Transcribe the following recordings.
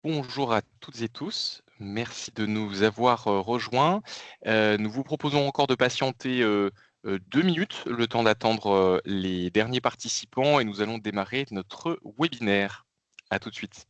Bonjour à toutes et tous. Merci de nous avoir rejoints. Nous vous proposons encore de patienter 2 minutes, le temps d'attendre les derniers participants, et nous allons démarrer notre webinaire. À tout de suite.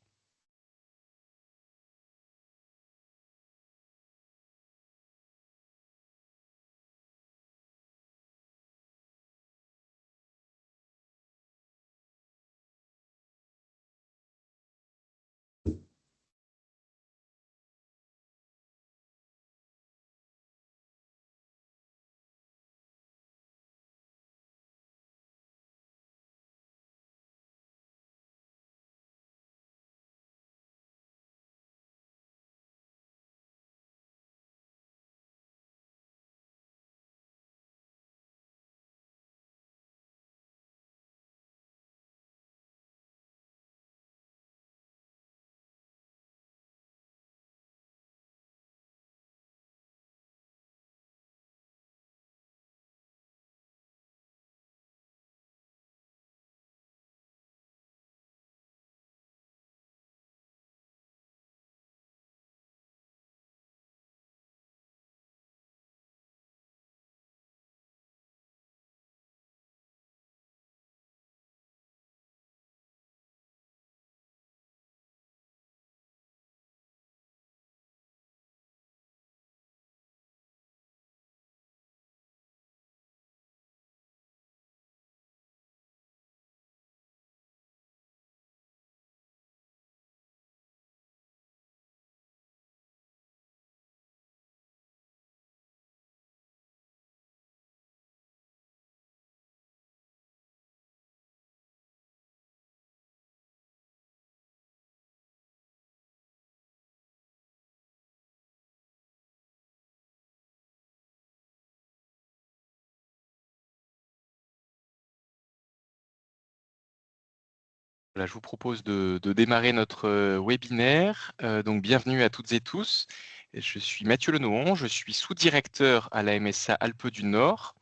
Voilà, je vous propose de démarrer notre webinaire. Donc, bienvenue à toutes et tous. Je suis Mathieu Lenohan, je suis sous-directeur à la MSA Alpes du Nord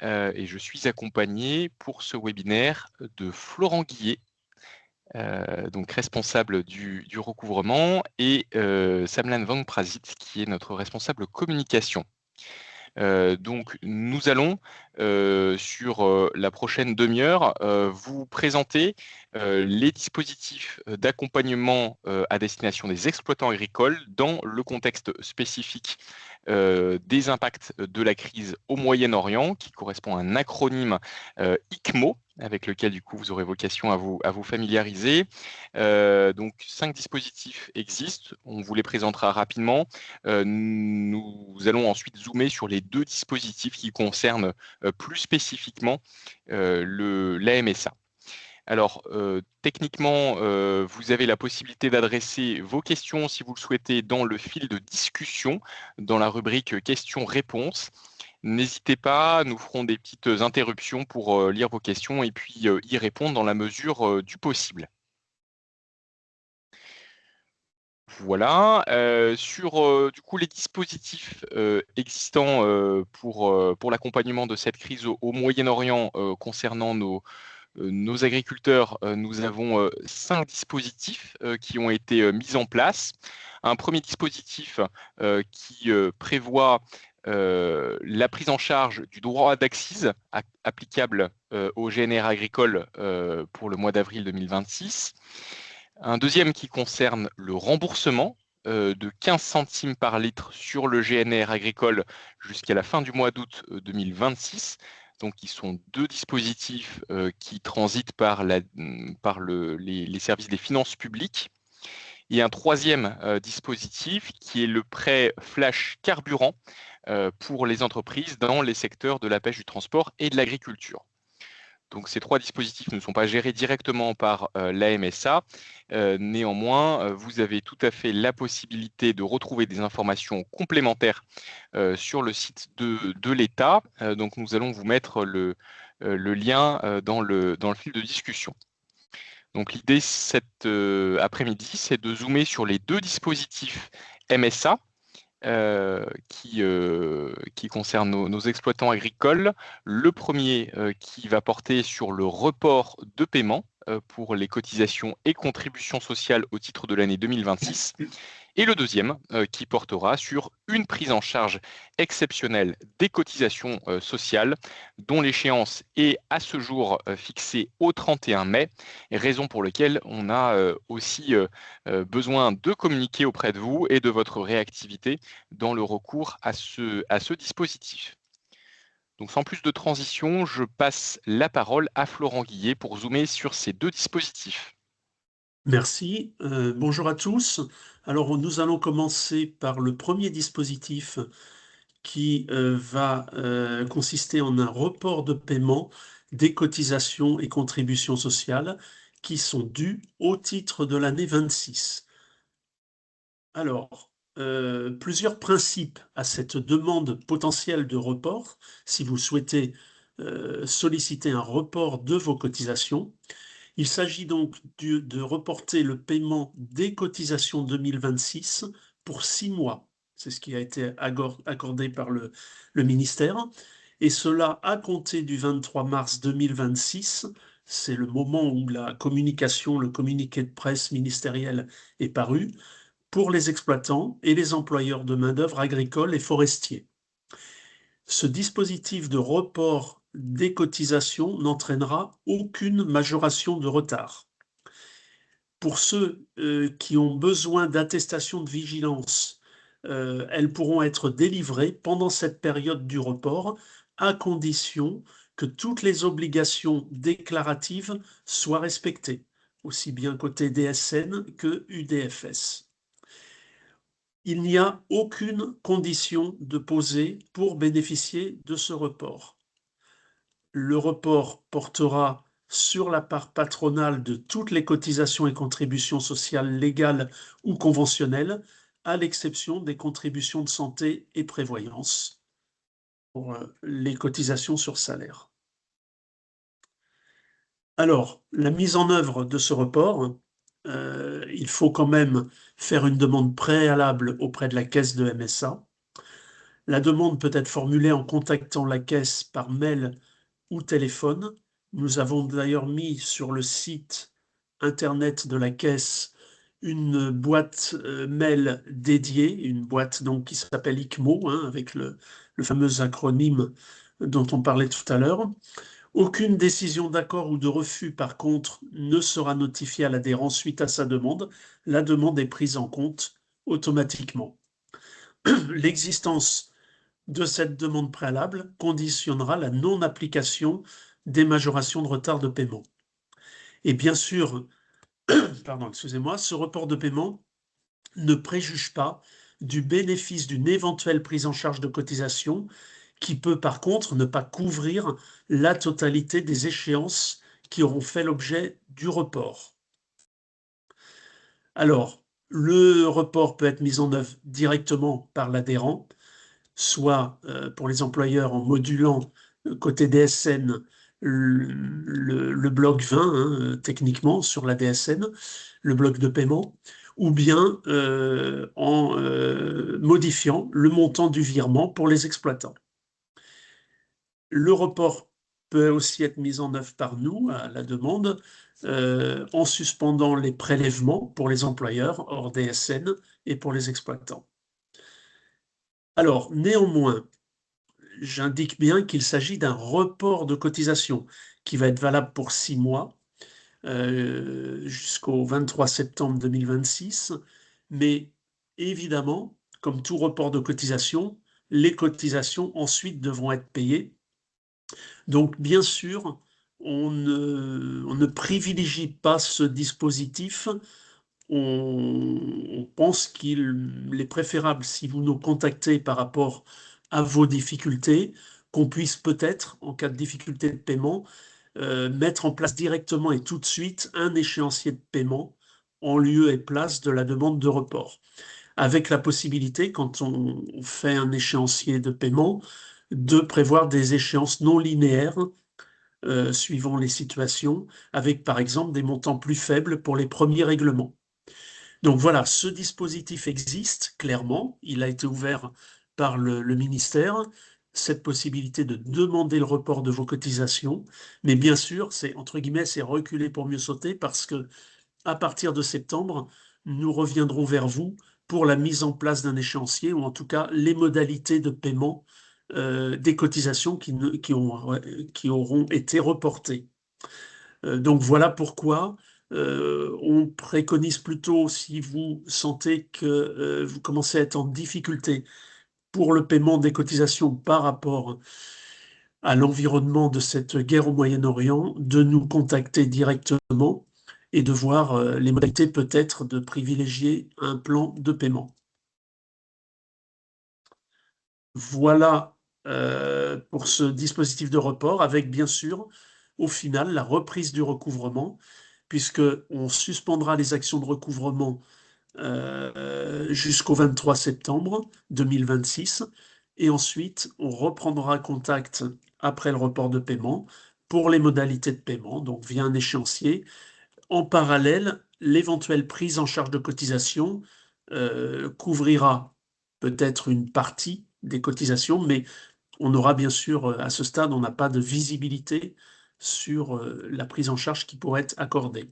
et je suis accompagné pour ce webinaire de Florent Guillet, donc responsable du recouvrement, et Samlan Vangprasit, qui est notre responsable communication. Donc nous allons, sur la prochaine demi-heure, vous présenter les dispositifs d'accompagnement à destination des exploitants agricoles dans le contexte spécifique des impacts de la crise au Moyen-Orient, qui correspond à un acronyme ICMO, avec lequel du coup vous aurez vocation à vous familiariser. Donc 5 dispositifs existent, on vous les présentera rapidement. Nous allons ensuite zoomer sur les 2 dispositifs qui concernent plus spécifiquement l'AMSA. Alors, techniquement, vous avez la possibilité d'adresser vos questions, si vous le souhaitez, dans le fil de discussion, dans la rubrique questions-réponses. N'hésitez pas, nous ferons des petites interruptions pour lire vos questions et puis y répondre dans la mesure du possible. Voilà, sur du coup les dispositifs existants pour l'accompagnement de cette crise au Moyen-Orient concernant nos agriculteurs, nous avons 5 dispositifs qui ont été mis en place. Un premier dispositif qui prévoit la prise en charge du droit d'accise applicable au GNR agricole pour le mois d'avril 2026. Un deuxième qui concerne le remboursement de 15 centimes par litre sur le GNR agricole jusqu'à la fin du mois d'août 2026. Donc, qui sont 2 dispositifs qui transitent par les services des finances publiques. Et un troisième dispositif qui est le prêt flash carburant pour les entreprises dans les secteurs de la pêche, du transport et de l'agriculture. Donc, ces 3 dispositifs ne sont pas gérés directement par la MSA. Néanmoins, vous avez tout à fait la possibilité de retrouver des informations complémentaires sur le site de l'État. Donc, nous allons vous mettre le lien dans le fil de discussion. Donc, l'idée cet après-midi, c'est de zoomer sur les 2 dispositifs MSA qui concerne nos exploitants agricoles. Le premier qui va porter sur le report de paiement pour les cotisations et contributions sociales au titre de l'année 2026. Et le deuxième, qui portera sur une prise en charge exceptionnelle des cotisations sociales, dont l'échéance est à ce jour fixée au 31 mai, raison pour laquelle on a aussi besoin de communiquer auprès de vous et de votre réactivité dans le recours à ce dispositif. Donc sans plus de transition, je passe la parole à Florent Guillet pour zoomer sur ces deux dispositifs. Merci. Bonjour à tous. Alors, nous allons commencer par le premier dispositif qui va consister en un report de paiement des cotisations et contributions sociales qui sont dues au titre de l'année 26. Alors, plusieurs principes à cette demande potentielle de report, si vous souhaitez solliciter un report de vos cotisations. Il s'agit donc de reporter le paiement des cotisations 2026 pour 6 mois. C'est ce qui a été accordé par le ministère. Et cela à compter du 23 mars 2026. C'est le moment où la communication, le communiqué de presse ministériel est paru pour les exploitants et les employeurs de main-d'œuvre agricole et forestiers. Ce dispositif de report des cotisations n'entraînera aucune majoration de retard. Pour ceux qui ont besoin d'attestations de vigilance, elles pourront être délivrées pendant cette période du report, à condition que toutes les obligations déclaratives soient respectées, aussi bien côté DSN que UDFS. Il n'y a aucune condition de poser pour bénéficier de ce report. Le report portera sur la part patronale de toutes les cotisations et contributions sociales légales ou conventionnelles, à l'exception des contributions de santé et prévoyance pour les cotisations sur salaire. Alors, la mise en œuvre de ce report, il faut quand même faire une demande préalable auprès de la caisse de MSA. La demande peut être formulée en contactant la caisse par mail ou téléphone. Nous avons d'ailleurs mis sur le site internet de la caisse une boîte mail dédiée, une boîte donc qui s'appelle ICMO, hein, avec le fameux acronyme dont on parlait tout à l'heure. Aucune décision d'accord ou de refus, par contre, ne sera notifiée à l'adhérent suite à sa demande. La demande est prise en compte automatiquement. L'existence de cette demande préalable conditionnera la non-application des majorations de retard de paiement. Et bien sûr, ce report de paiement ne préjuge pas du bénéfice d'une éventuelle prise en charge de cotisation qui peut par contre ne pas couvrir la totalité des échéances qui auront fait l'objet du report. Alors, le report peut être mis en œuvre directement par l'adhérent, soit pour les employeurs en modulant côté DSN le bloc 20, hein, techniquement, sur la DSN, le bloc de paiement, ou bien en modifiant le montant du virement pour les exploitants. Le report peut aussi être mis en œuvre par nous, à la demande, en suspendant les prélèvements pour les employeurs hors DSN et pour les exploitants. Alors, néanmoins, j'indique bien qu'il s'agit d'un report de cotisation qui va être valable pour 6 mois, jusqu'au 23 septembre 2026. Mais évidemment, comme tout report de cotisation, les cotisations ensuite devront être payées. Donc, bien sûr, on ne privilégie pas ce dispositif. On pense qu'il est préférable, si vous nous contactez par rapport à vos difficultés, qu'on puisse peut-être, en cas de difficulté de paiement, mettre en place directement et tout de suite un échéancier de paiement en lieu et place de la demande de report. Avec la possibilité, quand on fait un échéancier de paiement, de prévoir des échéances non linéaires suivant les situations, avec par exemple des montants plus faibles pour les premiers règlements. Donc voilà, ce dispositif existe clairement, il a été ouvert par le ministère cette possibilité de demander le report de vos cotisations. Mais bien sûr, c'est entre guillemets, c'est reculer pour mieux sauter parce que à partir de septembre, nous reviendrons vers vous pour la mise en place d'un échéancier ou en tout cas les modalités de paiement des cotisations qui auront été reportées. Donc voilà pourquoi on préconise plutôt, si vous sentez que vous commencez à être en difficulté pour le paiement des cotisations par rapport à l'environnement de cette guerre au Moyen-Orient, de nous contacter directement et de voir les modalités peut-être de privilégier un plan de paiement. Voilà pour ce dispositif de report, avec bien sûr, au final, la reprise du recouvrement, puisqu'on suspendra les actions de recouvrement jusqu'au 23 septembre 2026, et ensuite on reprendra contact après le report de paiement pour les modalités de paiement, donc via un échéancier. En parallèle, l'éventuelle prise en charge de cotisation couvrira peut-être une partie des cotisations, mais on aura bien sûr, à ce stade, on n'a pas de visibilité sur la prise en charge qui pourrait être accordée.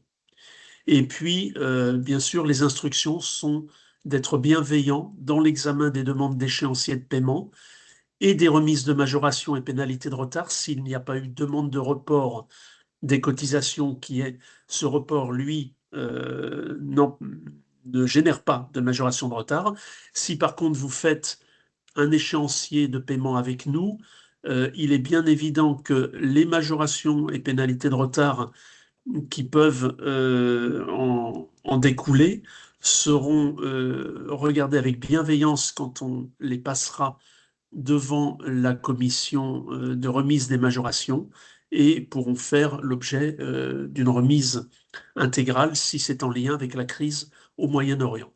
Et puis, bien sûr, les instructions sont d'être bienveillant dans l'examen des demandes d'échéancier de paiement et des remises de majoration et pénalités de retard s'il n'y a pas eu demande de report des cotisations qui est ce report, lui, ne génère pas de majoration de retard. Si par contre vous faites un échéancier de paiement avec nous, il est bien évident que les majorations et pénalités de retard qui peuvent en découler seront regardées avec bienveillance quand on les passera devant la commission de remise des majorations et pourront faire l'objet d'une remise intégrale si c'est en lien avec la crise au Moyen-Orient.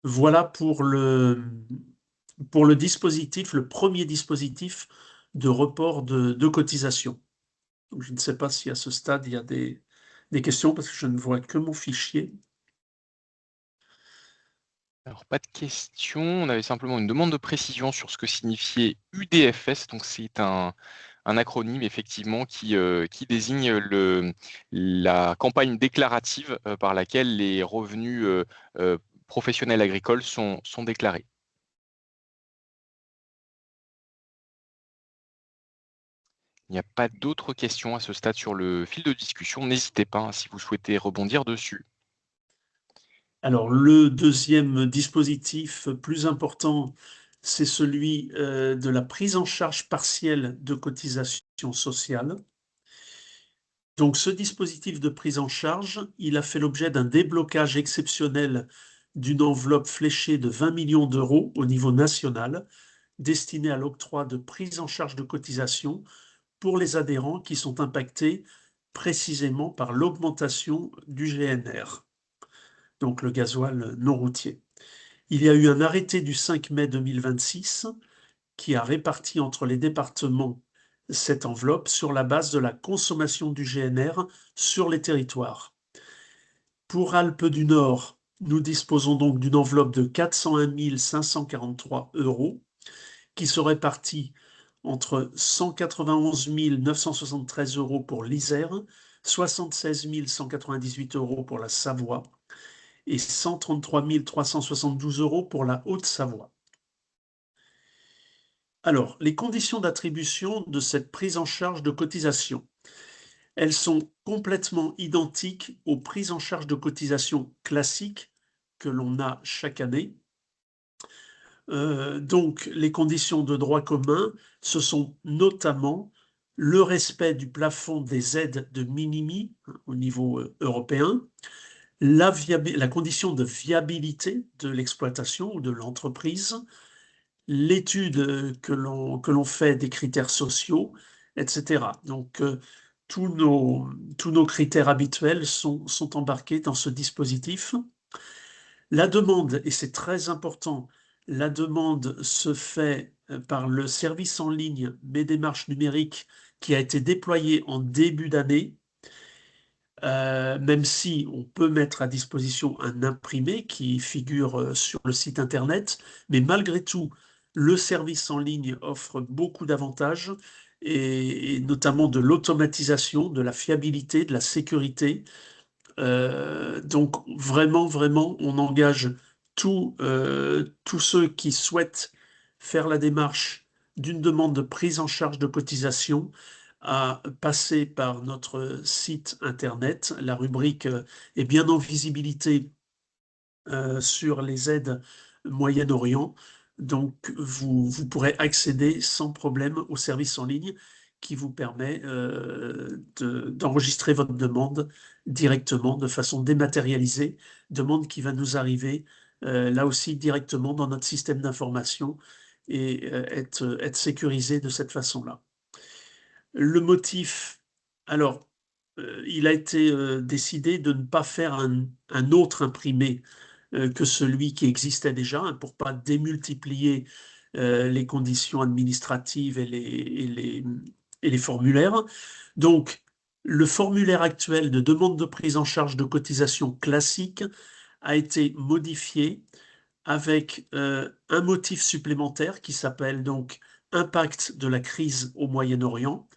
Voilà pour le dispositif, le premier dispositif de report de cotisation. Donc, je ne sais pas si à ce stade il y a des questions parce que je ne vois que mon fichier. Alors, pas de question. On avait simplement une demande de précision sur ce que signifiait UDFS. Donc, c'est un acronyme, effectivement, qui désigne la campagne déclarative par laquelle les revenus professionnels agricoles sont déclarés. Il n'y a pas d'autres questions à ce stade sur le fil de discussion. N'hésitez pas hein, si vous souhaitez rebondir dessus. Alors, le deuxième dispositif plus important, c'est celui de la prise en charge partielle de cotisations sociales. Donc, ce dispositif de prise en charge, il a fait l'objet d'un déblocage exceptionnel d'une enveloppe fléchée de 20 millions d'euros au niveau national, destinée à l'octroi de prise en charge de cotisations pour les adhérents qui sont impactés précisément par l'augmentation du GNR, donc le gasoil non routier. Il y a eu un arrêté du 5 mai 2026 qui a réparti entre les départements cette enveloppe sur la base de la consommation du GNR sur les territoires. Pour Alpes du Nord, nous disposons donc d'une enveloppe de 401 543 euros qui se répartit entre 191 973 euros pour l'Isère, 76 198 euros pour la Savoie et 133 372 euros pour la Haute-Savoie. Alors, les conditions d'attribution de cette prise en charge de cotisation, elles sont complètement identiques aux prises en charge de cotisation classiques que l'on a chaque année. Donc, les conditions de droit commun, ce sont notamment le respect du plafond des aides de minimis au niveau européen, la condition de viabilité de l'exploitation ou de l'entreprise, l'étude que l'on fait des critères sociaux, etc. Donc, tous nos critères habituels sont embarqués dans ce dispositif. La demande, et c'est très important, la demande se fait par le service en ligne Mes démarches numériques qui a été déployé en début d'année, même si on peut mettre à disposition un imprimé qui figure sur le site internet, mais malgré tout, le service en ligne offre beaucoup d'avantages, et notamment de l'automatisation, de la fiabilité, de la sécurité. Donc vraiment, vraiment, on engage tous ceux qui souhaitent faire la démarche d'une demande de prise en charge de cotisation à passer par notre site internet. La rubrique est bien en visibilité sur les aides Moyen-Orient. Donc, vous pourrez accéder sans problème au service en ligne qui vous permet d'enregistrer votre demande directement, de façon dématérialisée, demande qui va nous arriver là aussi directement dans notre système d'information et être sécurisée de cette façon-là. Le motif, alors, il a été décidé de ne pas faire un autre imprimé que celui qui existait déjà, hein, pour pas démultiplier les conditions administratives et les formulaires. Donc, le formulaire actuel de demande de prise en charge de cotisation classique a été modifié avec un motif supplémentaire qui s'appelle donc Impact de la crise au Moyen-Orient.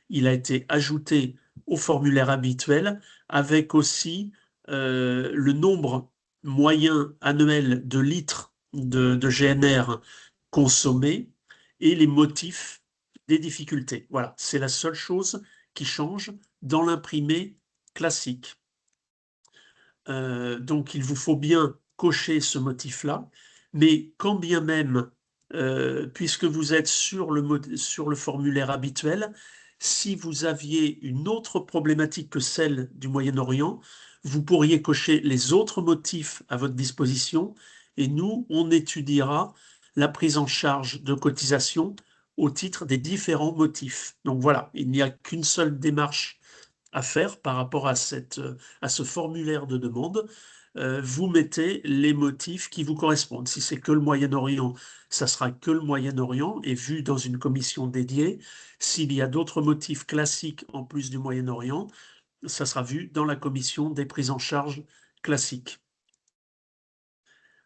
Il a été ajouté au formulaire habituel avec aussi le nombre moyen annuel de litres de GNR consommés et les motifs des difficultés. Voilà, c'est la seule chose qui change dans l'imprimé classique. Donc il vous faut bien cocher ce motif-là, mais quand bien même, puisque vous êtes sur le formulaire habituel, si vous aviez une autre problématique que celle du Moyen-Orient, vous pourriez cocher les autres motifs à votre disposition et nous, on étudiera la prise en charge de cotisation au titre des différents motifs. Donc voilà, il n'y a qu'une seule démarche à faire par rapport à ce formulaire de demande. Vous mettez les motifs qui vous correspondent. Si c'est que le Moyen-Orient, ça sera que le Moyen-Orient et vu dans une commission dédiée. S'il y a d'autres motifs classiques en plus du Moyen-Orient, ça sera vu dans la commission des prises en charge classiques.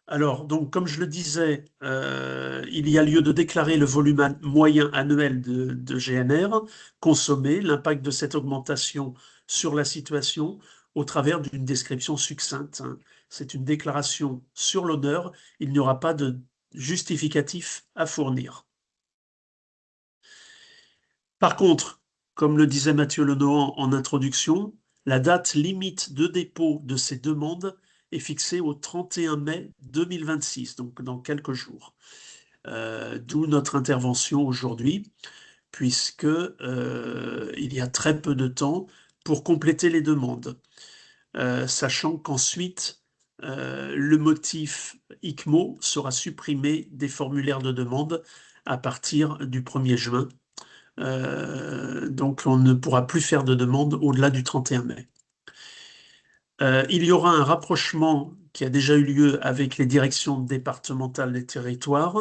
Alors, donc, comme je le disais, il y a lieu de déclarer le volume moyen annuel de GNR consommé, l'impact de cette augmentation sur la situation au travers d'une description succincte, hein. C'est une déclaration sur l'honneur, il n'y aura pas de justificatif à fournir. Par contre, comme le disait Mathieu Lenohan en introduction, la date limite de dépôt de ces demandes est fixée au 31 mai 2026, donc dans quelques jours. D'où notre intervention aujourd'hui, puisque il y a très peu de temps pour compléter les demandes, sachant qu'ensuite le motif ICMO sera supprimé des formulaires de demande à partir du 1er juin. Donc on ne pourra plus faire de demande au-delà du 31 mai. Il y aura un rapprochement qui a déjà eu lieu avec les directions départementales des territoires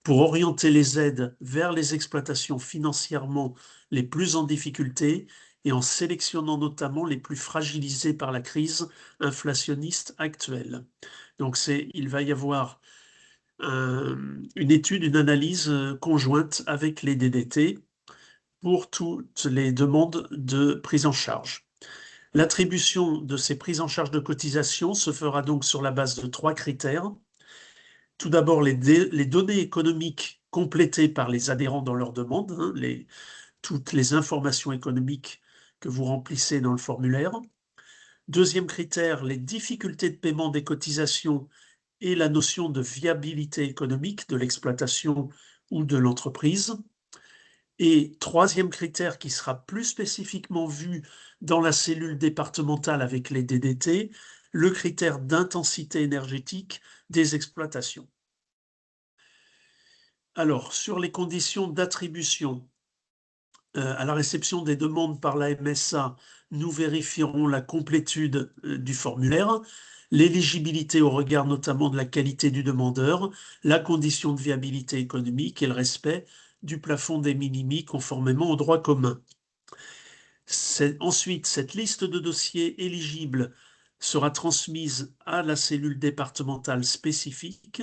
pour orienter les aides vers les exploitations financièrement les plus en difficulté et en sélectionnant notamment les plus fragilisées par la crise inflationniste actuelle. Donc il va y avoir une étude, une analyse conjointe avec les DDT pour toutes les demandes de prise en charge. L'attribution de ces prises en charge de cotisation se fera donc sur la base de 3 critères. Tout d'abord, les données économiques complétées par les adhérents dans leur demande, hein, toutes les informations économiques que vous remplissez dans le formulaire. Deuxième critère, les difficultés de paiement des cotisations et la notion de viabilité économique de l'exploitation ou de l'entreprise. Et troisième critère qui sera plus spécifiquement vu dans la cellule départementale avec les DDT, le critère d'intensité énergétique des exploitations. Alors, sur les conditions d'attribution, à la réception des demandes par la MSA, nous vérifierons la complétude du formulaire, l'éligibilité au regard notamment de la qualité du demandeur, la condition de viabilité économique et le respect du plafond des minimis conformément au droit commun. Ensuite, cette liste de dossiers éligibles sera transmise à la cellule départementale spécifique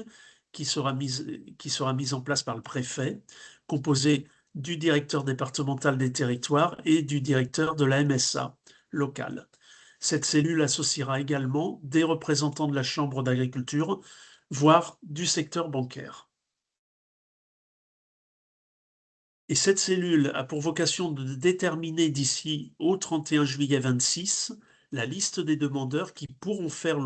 qui sera mise en place par le préfet, composée du directeur départemental des territoires et du directeur de la MSA locale. Cette cellule associera également des représentants de la Chambre d'agriculture, voire du secteur bancaire. Et cette cellule a pour vocation de déterminer d'ici au 31 juillet 26 la liste des demandeurs qui pourront faire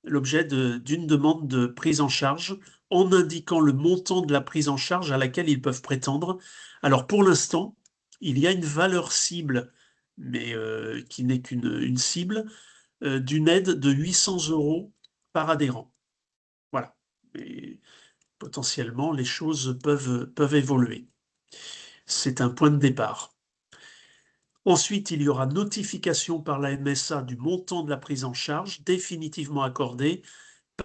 l'objet d'une demande de prise en charge en indiquant le montant de la prise en charge à laquelle ils peuvent prétendre. Alors pour l'instant, il y a une valeur cible, mais qui n'est qu'une cible, d'une aide de 800 € par adhérent. Voilà. Et potentiellement, les choses peuvent évoluer. C'est un point de départ. Ensuite, il y aura notification par la MSA du montant de la prise en charge définitivement accordée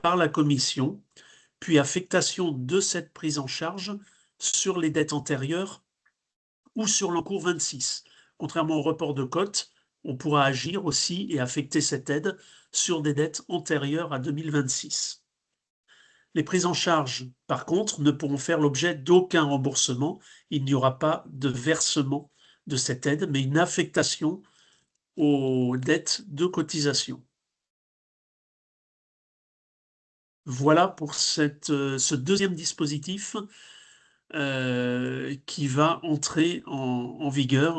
par la commission, puis affectation de cette prise en charge sur les dettes antérieures ou sur l'encours 26. Contrairement au report de cote, on pourra agir aussi et affecter cette aide sur des dettes antérieures à 2026. Les prises en charge, par contre, ne pourront faire l'objet d'aucun remboursement. Il n'y aura pas de versement de cette aide, mais une affectation aux dettes de cotisation. Voilà pour ce deuxième dispositif qui va entrer en vigueur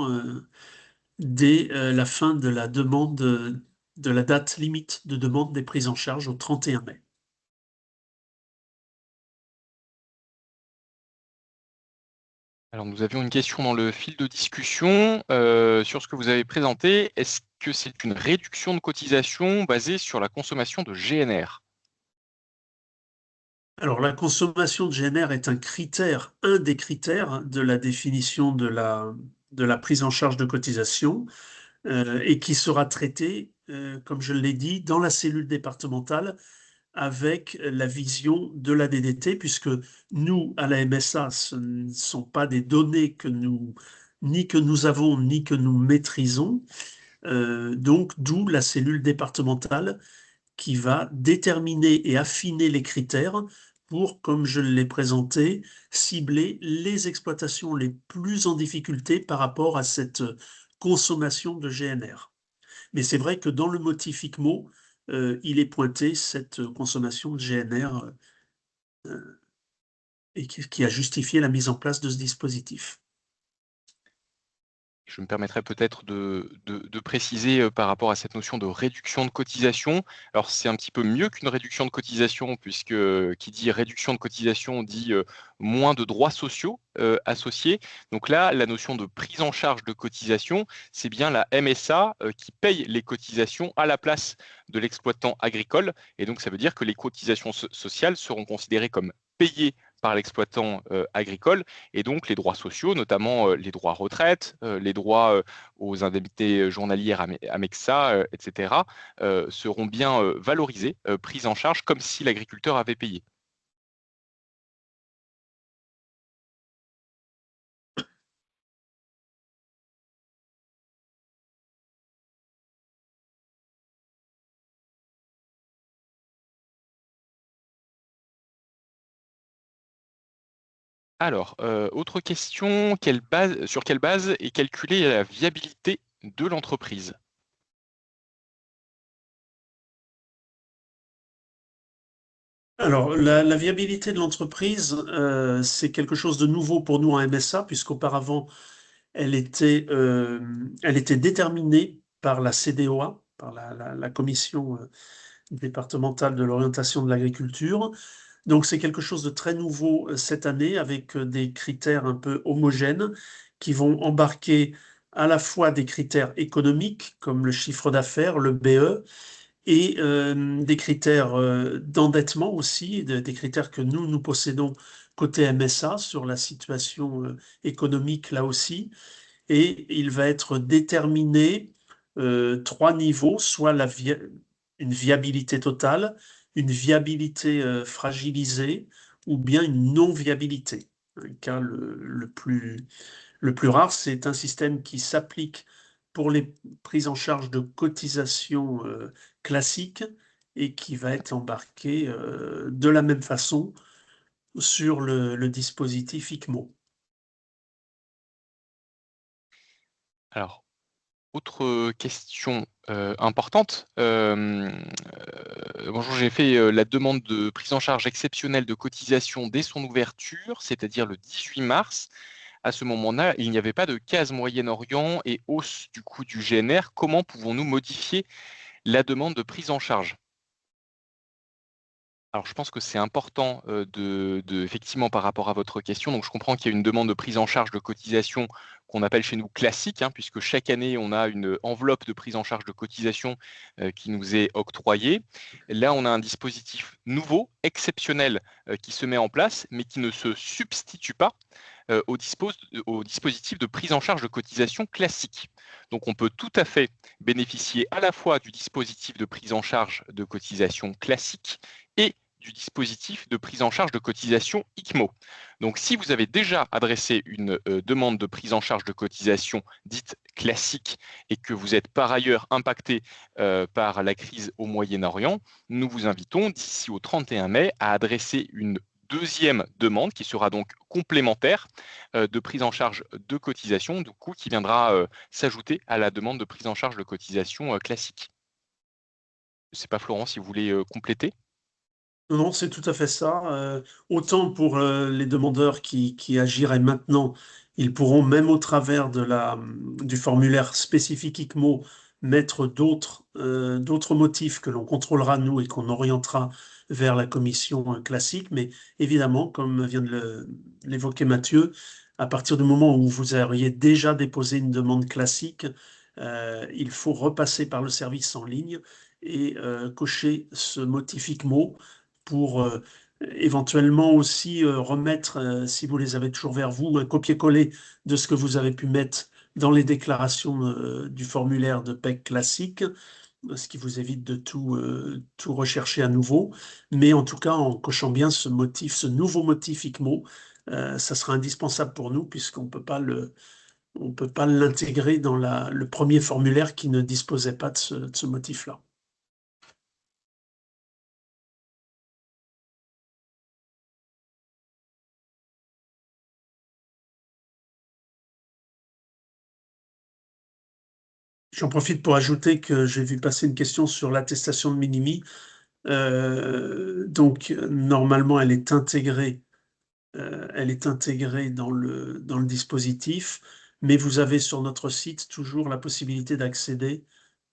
dès la fin de la demande, de la date limite de demande des prises en charge au 31 mai. Alors, nous avions une question dans le fil de discussion sur ce que vous avez présenté. Est-ce que c'est une réduction de cotisation basée sur la consommation de GNR? Alors, la consommation de GNR est un des critères de la définition de la prise en charge de cotisation et qui sera traité, comme je l'ai dit, dans la cellule départementale avec la vision de la DDT, puisque nous, à la MSA, ce ne sont pas des données ni que nous avons, ni que nous maîtrisons. Donc, d'où la cellule départementale qui va déterminer et affiner les critères pour, comme je l'ai présenté, cibler les exploitations les plus en difficulté par rapport à cette consommation de GNR. Mais c'est vrai que dans le motif ICMO, il est pointé cette consommation de GNR et qui a justifié la mise en place de ce dispositif. Je me permettrai peut-être de préciser par rapport à cette notion de réduction de cotisation. Alors, c'est un petit peu mieux qu'une réduction de cotisation, puisque qui dit réduction de cotisation dit moins de droits sociaux associés. Donc là, la notion de prise en charge de cotisation, c'est bien la MSA qui paye les cotisations à la place de l'exploitant agricole. Et donc, ça veut dire que les cotisations sociales seront considérées comme payées par l'exploitant agricole, et donc les droits sociaux, notamment les droits retraite, les droits aux indemnités journalières Amexa, etc., seront bien valorisés, pris en charge comme si l'agriculteur avait payé. Alors, autre question, sur quelle base est calculée la viabilité de l'entreprise? Alors, la viabilité de l'entreprise, c'est quelque chose de nouveau pour nous en MSA, puisqu'auparavant, elle était déterminée par la CDOA, par la commission départementale de l'orientation de l'agriculture. Donc c'est quelque chose de très nouveau cette année avec des critères un peu homogènes qui vont embarquer à la fois des critères économiques comme le chiffre d'affaires, le BE, et des critères d'endettement aussi, des critères que nous possédons côté MSA sur la situation économique là aussi. Et il va être déterminé trois niveaux, soit une viabilité totale, une viabilité fragilisée ou bien une non-viabilité. Un cas le plus rare, c'est un système qui s'applique pour les prises en charge de cotisations classiques et qui va être embarqué de la même façon sur le dispositif ICMO. Alors, autre question importante. Bonjour, j'ai fait la demande de prise en charge exceptionnelle de cotisation dès son ouverture, c'est-à-dire le 18 mars. À ce moment-là, il n'y avait pas de case Moyen-Orient et hausse du coût du GNR. Comment pouvons-nous modifier la demande de prise en charge? Alors, je pense que c'est important effectivement par rapport à votre question. Donc, je comprends qu'il y a une demande de prise en charge de cotisation qu'on appelle chez nous classique, hein, puisque chaque année, on a une enveloppe de prise en charge de cotisation qui nous est octroyée. Là, on a un dispositif nouveau, exceptionnel, qui se met en place, mais qui ne se substitue pas au dispositif de prise en charge de cotisation classique. Donc, on peut tout à fait bénéficier à la fois du dispositif de prise en charge de cotisation classique et du dispositif de prise en charge de cotisation ICMO. Donc, si vous avez déjà adressé une demande de prise en charge de cotisation dite classique et que vous êtes par ailleurs impacté par la crise au Moyen-Orient, nous vous invitons d'ici au 31 mai à adresser une deuxième demande qui sera donc complémentaire de prise en charge de cotisation, du coup, qui viendra s'ajouter à la demande de prise en charge de cotisation classique. Je ne sais pas, Florent, si vous voulez compléter. Non, non, c'est tout à fait ça. Autant pour les demandeurs qui agiraient maintenant, ils pourront même au travers du formulaire spécifique ICMO mettre d'autres motifs que l'on contrôlera nous et qu'on orientera vers la commission classique. Mais évidemment, comme vient de l'évoquer Mathieu, à partir du moment où vous auriez déjà déposé une demande classique, il faut repasser par le service en ligne et cocher ce motif ICMO pour éventuellement aussi remettre, si vous les avez toujours vers vous, un copier-coller de ce que vous avez pu mettre dans les déclarations du formulaire de PEC classique, ce qui vous évite de tout rechercher à nouveau. Mais en tout cas, en cochant bien ce motif, ce nouveau motif ICMO, ça sera indispensable pour nous puisqu'on on peut pas l'intégrer dans le premier formulaire qui ne disposait pas de ce motif-là. J'en profite pour ajouter que j'ai vu passer une question sur l'attestation de minimi. Donc, normalement, elle est intégrée dans le dispositif, mais vous avez sur notre site toujours la possibilité d'accéder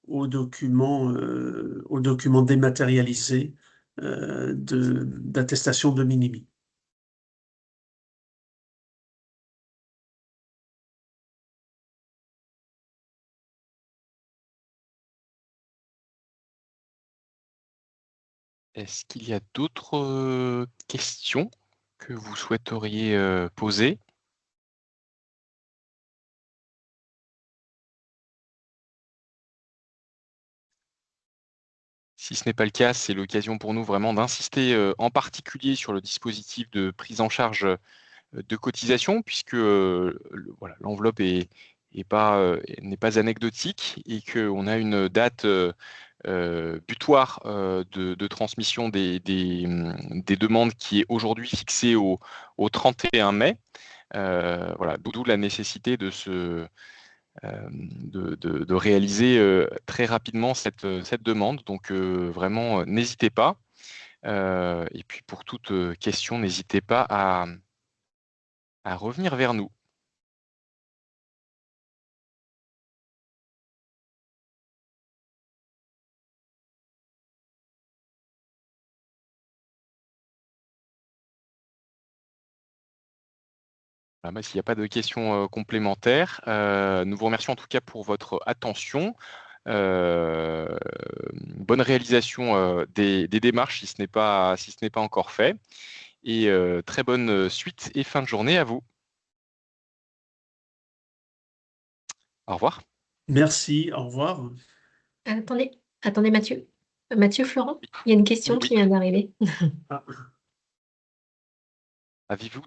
aux documents dématérialisés d'attestation de minimi. Est-ce qu'il y a d'autres questions que vous souhaiteriez poser? Si ce n'est pas le cas, c'est l'occasion pour nous vraiment d'insister en particulier sur le dispositif de prise en charge de cotisation, puisque voilà, l'enveloppe n'est pas anecdotique et qu'on a une date butoir de transmission des demandes qui est aujourd'hui fixée au 31 mai. Voilà, d'où la nécessité de réaliser très rapidement cette demande. Donc vraiment, n'hésitez pas. Et puis pour toute question, n'hésitez pas à revenir vers nous. Voilà, s'il n'y a pas de questions complémentaires, nous vous remercions en tout cas pour votre attention. Bonne réalisation des démarches si ce n'est pas encore fait. Et très bonne suite et fin de journée à vous. Au revoir. Merci, au revoir. Attendez Mathieu. Mathieu, Florent, il y a une question Oui. qui vient d'arriver. Ah. Avez-vous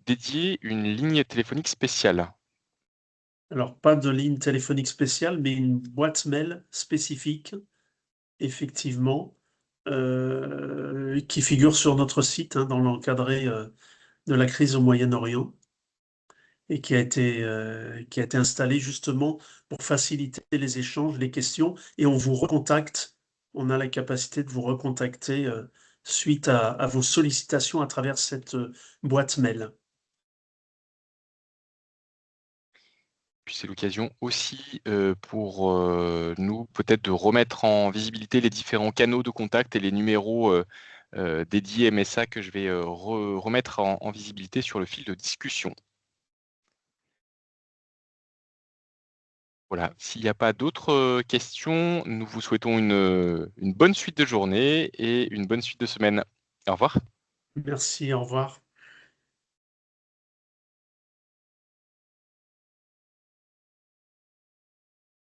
dédié une ligne téléphonique spéciale? Alors, pas de ligne téléphonique spéciale, mais une boîte mail spécifique, effectivement, qui figure sur notre site dans l'encadré de la crise au Moyen-Orient et qui a été installé justement pour faciliter les échanges, les questions, et on vous recontacte. On a la capacité de vous recontacter suite à vos sollicitations à travers cette boîte mail. Puis c'est l'occasion aussi pour nous peut-être de remettre en visibilité les différents canaux de contact et les numéros dédiés MSA que je vais remettre en visibilité sur le fil de discussion. Voilà, s'il n'y a pas d'autres questions, nous vous souhaitons une bonne suite de journée et une bonne suite de semaine. Au revoir. Merci, au revoir.